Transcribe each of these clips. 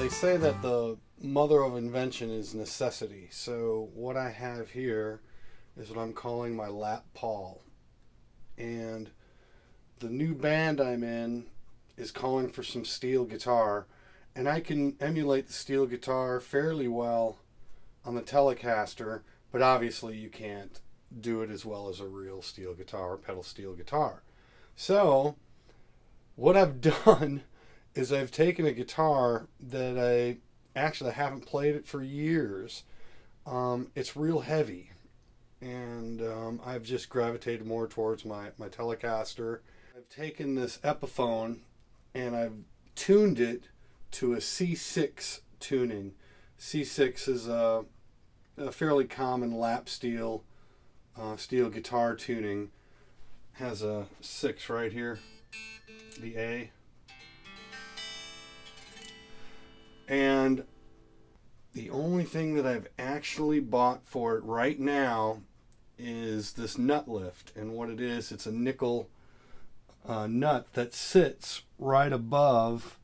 They say that the mother of invention is necessity. So what I have here is what I'm calling my lap Paul. And the new band I'm in is calling for some steel guitar. And I can emulate the steel guitar fairly well on the Telecaster, but obviously you can't do it as well as a real steel guitar, pedal steel guitar. So what I've done is I've taken a guitar that I actually haven't played it for years. It's real heavy, and I've just gravitated more towards my Telecaster. I've taken this Epiphone and I've tuned it to a C6 tuning. C6 is a fairly common lap steel steel guitar tuning. Has a 6 right here, the A. And the only thing that I've actually bought for it right now is this nut lift. And what it is, it's a nickel nut that sits right above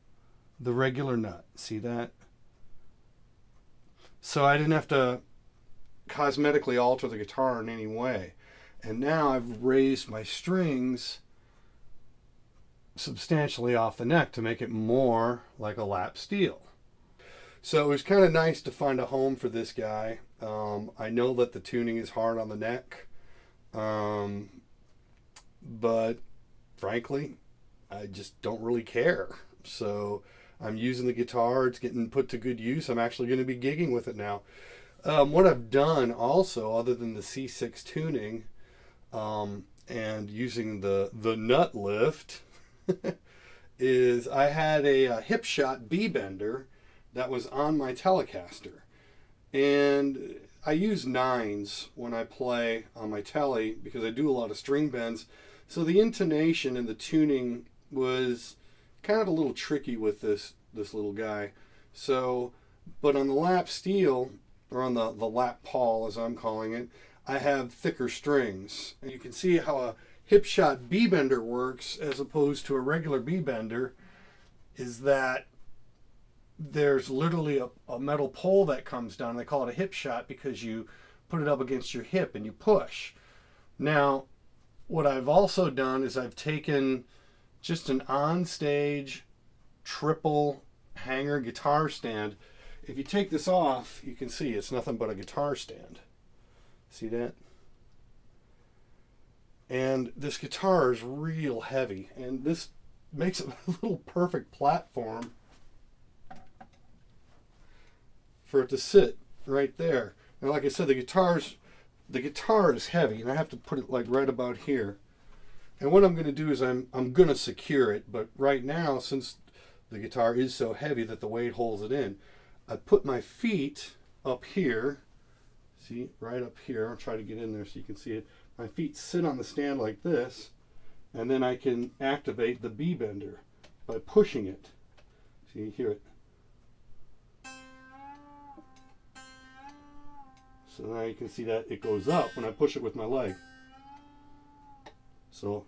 the regular nut. See that? So I didn't have to cosmetically alter the guitar in any way. And now I've raised my strings substantially off the neck to make it more like a lap steel. So it was kind of nice to find a home for this guy. I know that the tuning is hard on the neck, but frankly, I just don't really care. So I'm using the guitar. It's getting put to good use. I'm actually going to be gigging with it now. What I've done also, other than the C6 tuning and using the nut lift, is I had a Hipshot B-bender that was on my Telecaster. And I use 9s when I play on my Tele because I do a lot of string bends. So the intonation and the tuning was kind of a little tricky with this little guy. So, but on the lap steel, or on the lap Paul as I'm calling it, I have thicker strings. And you can see how a Hipshot B-bender works as opposed to a regular B-bender is that there's literally a metal pole that comes down. They call it a hip shot because you put it up against your hip and you push. Now, what I've also done is I've taken just an on-stage triple hanger guitar stand. If you take this off, you can see it's nothing but a guitar stand. See that? And this guitar is real heavy, and this makes it a little perfect platform for it to sit right there. And like I said, the guitar is heavy, and I have to put it like right about here. And what I'm going to do is I'm going to secure it, but right now, since the guitar is so heavy that the weight holds it in, I put my feet up here. See, right up here. I'll try to get in there so you can see it. My feet sit on the stand like this, and then I can activate the B-bender by pushing it. See, you hear it. So now you can see that it goes up when I push it with my leg. So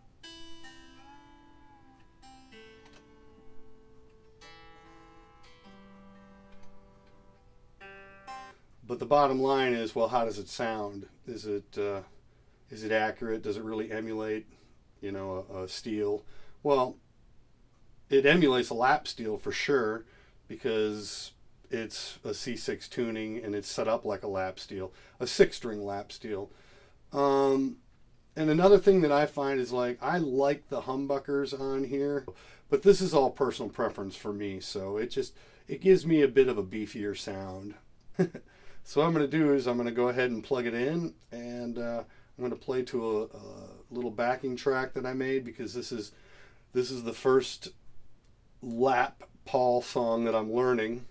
but the bottom line is, well, how does it sound? Is it accurate? Does it really emulate, you know, a steel? Well, it emulates a lap steel for sure because it's a C6 tuning and it's set up like a lap steel, a 6-string lap steel. And another thing that I find is, like, I like the humbuckers on here, but this is all personal preference for me. So it gives me a bit of a beefier sound. So what I'm going to do is I'm going to go ahead and plug it in, and I'm going to play to a little backing track that I made because this is the first lap Paul song that I'm learning.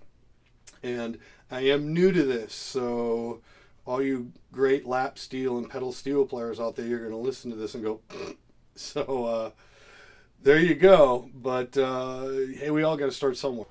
And I am new to this, so all you great lap steel and pedal steel players out there, you're going to listen to this and go, so there you go. But hey, we all got to start somewhere.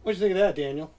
What do you think of that, Daniel?